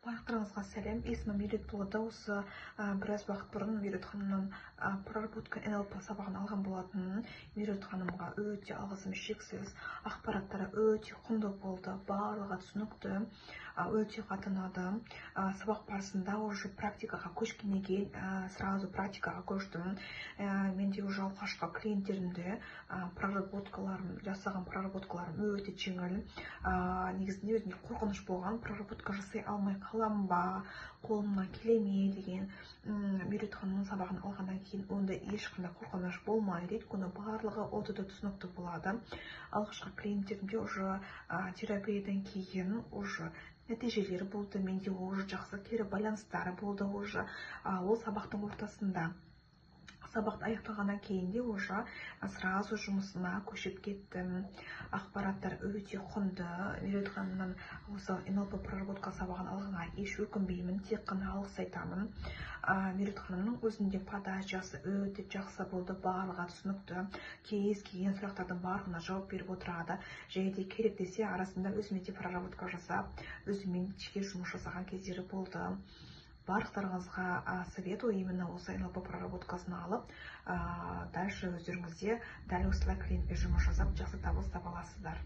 Барлықтарыңызға сәлем. Есімім Мерет болады. Осы біраз уақыт бұрын Мерет ханымнан проработка НЛП сабағын алған болатын. Мерет ханымға өте алғысым шексіз. Ақпараттары өте құнды болды. Барлығы түсінікті, өте қатынады. Сабақ барысында уже практикаға көшкеннен кейін сразу практикаға көштім. Менде уже алғашқы клиенттерімде жасаған проработкаларым өте жеңіл. Негізінде өзіме қорқыныш болған, проработка жасай алмай қалам ба, қолымнан келе ме деген. Мерет ханымның сабағын алғаннан кейін онда ешқандай қорқыныш болмайды, өйткені барлығы өте түсінікті болады. Алғашқы клиенттерімде уже терапиядан кейін уже нәтижелері болды, менде уже жақсы кері байланыстары болды уже ол сабақтың ортасында. Сабақты аяқталғаннан кейін де уже сразу жұмысына көшіп кеттім. Ақпараттар өте құнды. Мерет ханымнан осы НЛП проработка сабағын алғанға еш өкінбеймін, тек қана алғыс айтамын. Мерет ханымның өзінде подачасы өте жақсы болды, барлығы түсінікті. Кез келген сұрақтардың барлығына жауап беріп отырады. Және де керек десе арасында өзіме де проработка жасап, өзімен жеке жұмыс жасаған кездері болды. Барлықтарыңызға советую именно осы НЛП проработкасын алып, дальше өздеріңізде дәл осылай клиентпен жұмыс жасап, жақсы табыс таба аласыздар.